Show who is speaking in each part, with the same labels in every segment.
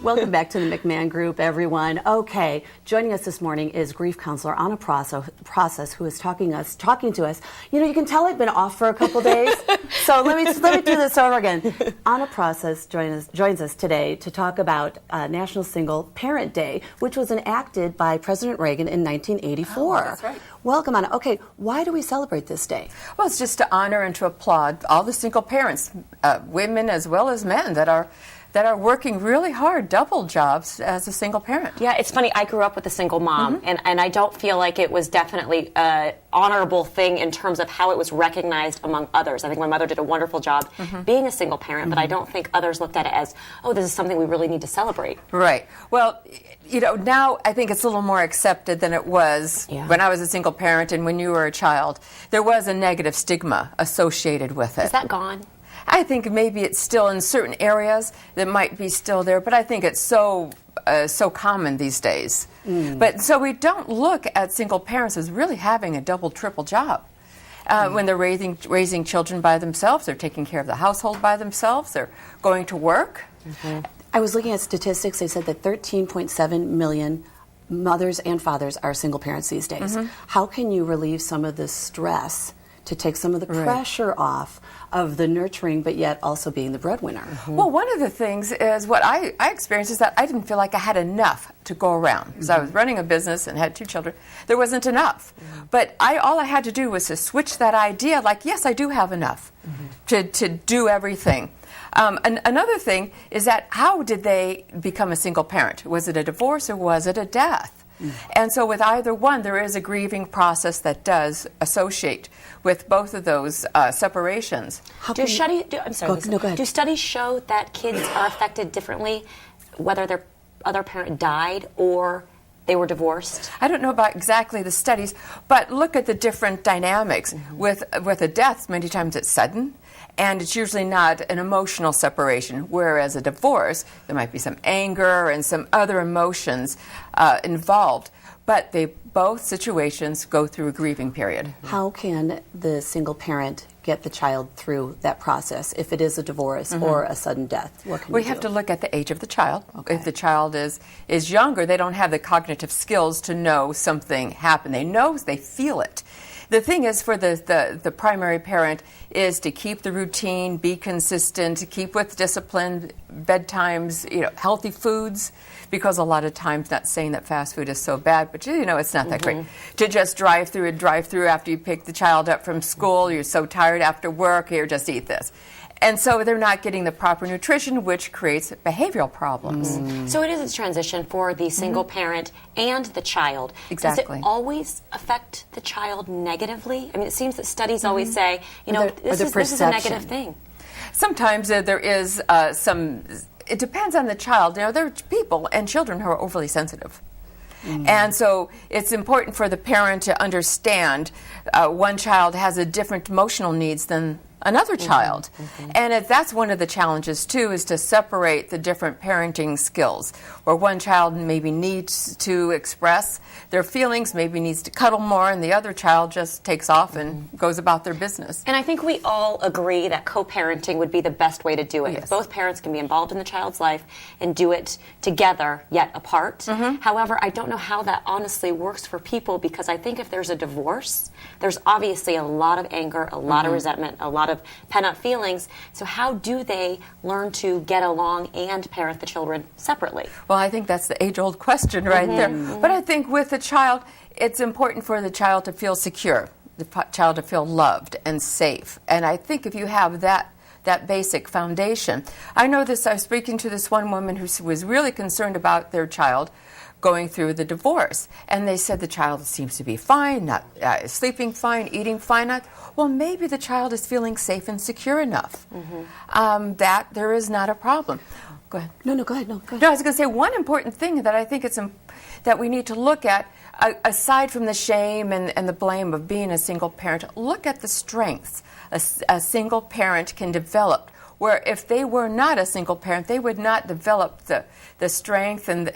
Speaker 1: Welcome back to the McMahon Group, everyone. Okay, joining us this morning is grief counselor Anna Process, who is talking to us. You know, you can tell I've been off for a couple days, so let me do this over again. Anna Process joins us today to talk about National Single Parent Day, which was enacted by President Reagan in 1984.
Speaker 2: Oh, that's right.
Speaker 1: Welcome, Anna. Okay, why do we celebrate this day?
Speaker 2: Well, it's just to honor and to applaud all the single parents, women as well as men, that are working really hard, double jobs as a single parent.
Speaker 3: Yeah, it's funny. I grew up with a single mom, and I don't feel like it was definitely an honorable thing in terms of how it was recognized among others. I think my mother did a wonderful job being a single parent, but I don't think others looked at it as, oh, this is something we really need to celebrate.
Speaker 2: Right. Well, you know, now I think it's a little more accepted than it was when I was a single parent and when you were a child. There was a negative stigma associated with it.
Speaker 3: Is that gone?
Speaker 2: I think maybe it's still in certain areas that might be still there, but I think it's so common these days. But so we don't look at single parents as really having a double, triple job. When they're raising children by themselves, they're taking care of the household by themselves, they're going to work.
Speaker 1: I was looking at statistics. They said that 13.7 million mothers and fathers are single parents these days. How can you relieve some of the stress to take some of the pressure off of the nurturing, but yet also being the breadwinner?
Speaker 2: Well, one of the things is what I experienced is that I didn't feel like I had enough to go around. Because I was running a business and had 2 children. There wasn't enough. But all I had to do was to switch that idea, like, yes, I do have enough to do everything. And another thing is that how did they become a single parent? Was it a divorce or was it a death? And so with either one, there is a grieving process that does associate with both of those separations.
Speaker 3: Do studies show that kids are affected differently whether their other parent died or they were divorced?
Speaker 2: I don't know about exactly the studies, but look at the different dynamics. With a death, many times it's sudden, and it's usually not an emotional separation, whereas a divorce, there might be some anger and some other emotions involved. But both situations go through a grieving period.
Speaker 1: How can the single parent get the child through that process if it is a divorce or a sudden death? What can
Speaker 2: we have to look at the age of the child. If the child is younger, they don't have the cognitive skills to know something happened. They feel it. The thing is for the primary parent is to keep the routine, be consistent, keep with discipline, bedtimes, healthy foods, because a lot of times, not saying that fast food is so bad, but it's not that great. To just drive through after you pick the child up from school, you're so tired after work, here, just eat this. And so they're not getting the proper nutrition, which creates behavioral problems.
Speaker 3: So it is a transition for the single parent and the child.
Speaker 2: Exactly.
Speaker 3: Does it always affect the child negatively? I mean, it seems that studies always say, this is a negative thing.
Speaker 2: Sometimes there is some. It depends on the child. There are people and children who are overly sensitive. And so it's important for the parent to understand one child has a different emotional needs than another child. And that's one of the challenges, too, is to separate the different parenting skills, where one child maybe needs to express their feelings, maybe needs to cuddle more, and the other child just takes off and goes about their business.
Speaker 3: And I think we all agree that co-parenting would be the best way to do it.
Speaker 2: Yes.
Speaker 3: Both parents can be involved in the child's life and do it together, yet apart. However, I don't know how that honestly works for people, because I think if there's a divorce, there's obviously a lot of anger, a lot of resentment, a lot of pent-up feelings. So how do they learn to get along and parent the children separately?
Speaker 2: Well, I think that's the age-old question right there. But I think with the child, it's important for the child to feel secure, the child to feel loved and safe. And I think if you have that basic foundation. I know this, I was speaking to this one woman who was really concerned about their child going through the divorce. And they said the child seems to be fine, not sleeping fine, eating fine. Well, maybe the child is feeling safe and secure enough that there is not a problem. Go ahead.
Speaker 1: No, go ahead. No,
Speaker 2: I was going to say one important thing that I think that we need to look at, aside from the shame and the blame of being a single parent, look at the strengths a single parent can develop, where if they were not a single parent, they would not develop the strength and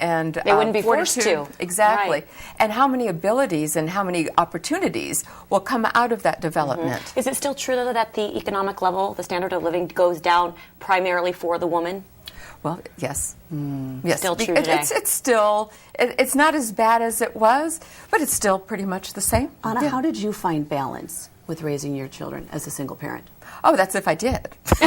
Speaker 3: they wouldn't be forced to.
Speaker 2: Exactly.
Speaker 3: Right.
Speaker 2: And how many abilities and how many opportunities will come out of that development.
Speaker 3: Is it still true, though, that the economic level, the standard of living, goes down primarily for the woman?
Speaker 2: Well, yes. Yes.
Speaker 3: Still true today.
Speaker 2: It's not as bad as it was, but it's still pretty much the same.
Speaker 1: Anna,
Speaker 2: Yeah.
Speaker 1: how did you find balance with raising your children as a single parent?
Speaker 2: Oh, that's if I did.
Speaker 1: For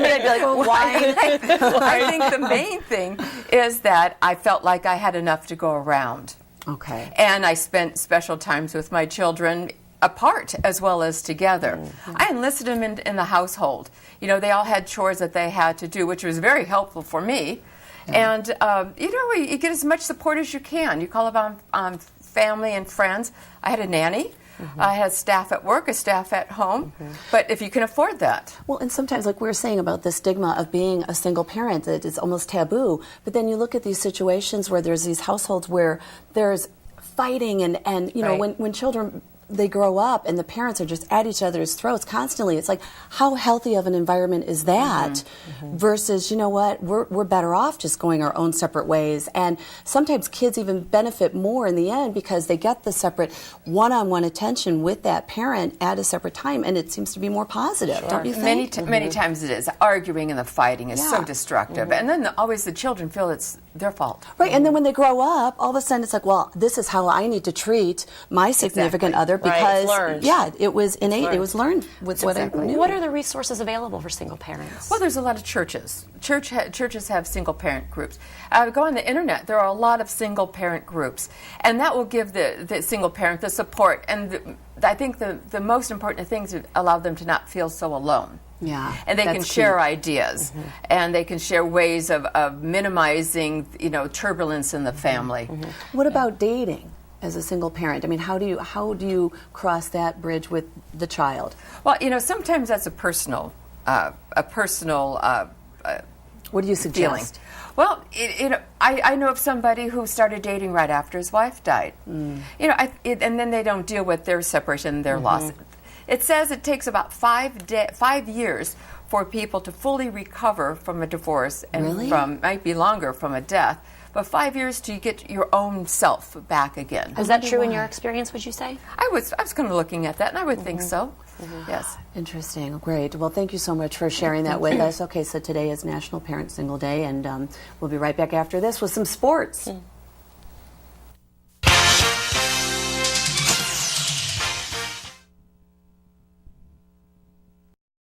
Speaker 1: me, I'd be like, why?
Speaker 2: I think the main thing is that I felt like I had enough to go around.
Speaker 1: Okay.
Speaker 2: And I spent special times with my children apart as well as together. I enlisted them in the household. You know, they all had chores that they had to do, which was very helpful for me. And, you get as much support as you can. You call on family and friends. I had a nanny. I had staff at work, a staff at home. But if you can afford that.
Speaker 1: Well, and sometimes, like we were saying about the stigma of being a single parent, that it's almost taboo. But then you look at these situations where there's these households where there's fighting and you know,
Speaker 2: Right.
Speaker 1: when children, they grow up and the parents are just at each other's throats constantly. It's like, how healthy of an environment is that? Versus, you know what, we're better off just going our own separate ways. And sometimes kids even benefit more in the end because they get the separate one-on-one attention with that parent at a separate time, and it seems to be more positive, don't you think?
Speaker 2: Many times it is. Arguing and the fighting is so
Speaker 1: Yeah.
Speaker 2: destructive. And then always the children feel it's their fault.
Speaker 1: Right, and then when they grow up, all of a sudden it's like, well, this is how I need to treat my significant
Speaker 2: Exactly.
Speaker 1: other
Speaker 3: Right,
Speaker 1: because,
Speaker 3: it's learned.
Speaker 1: yeah, it was innate, it was learned with what I knew.
Speaker 3: What are the resources available for single parents?
Speaker 2: Well, there's a lot of churches. Churches have single parent groups. Go on the internet. There are a lot of single parent groups, and that will give the single parent the support. And I think the most important thing is to allow them to not feel so alone.
Speaker 1: Yeah,
Speaker 2: And they can
Speaker 1: that's
Speaker 2: share
Speaker 1: key.
Speaker 2: ideas, and they can share ways of minimizing, turbulence in the family.
Speaker 1: What about dating as a single parent? I mean, how do you cross that bridge with the child?
Speaker 2: Well, sometimes that's a personal
Speaker 1: What do you
Speaker 2: feeling.
Speaker 1: suggest?
Speaker 2: Well, I know of somebody who started dating right after his wife died. And then they don't deal with their separation, their loss. It says it takes about 5 years for people to fully recover from a divorce, and
Speaker 1: Really?
Speaker 2: might be longer from a death. But 5 years to get your own self back again.
Speaker 3: Is that true in your experience, would you say?
Speaker 2: I was kind of looking at that, and I would think so. Yes.
Speaker 1: Interesting. Great. Well, thank you so much for sharing that with us. Okay, so today is National Parent Single Day, and we'll be right back after this with some sports.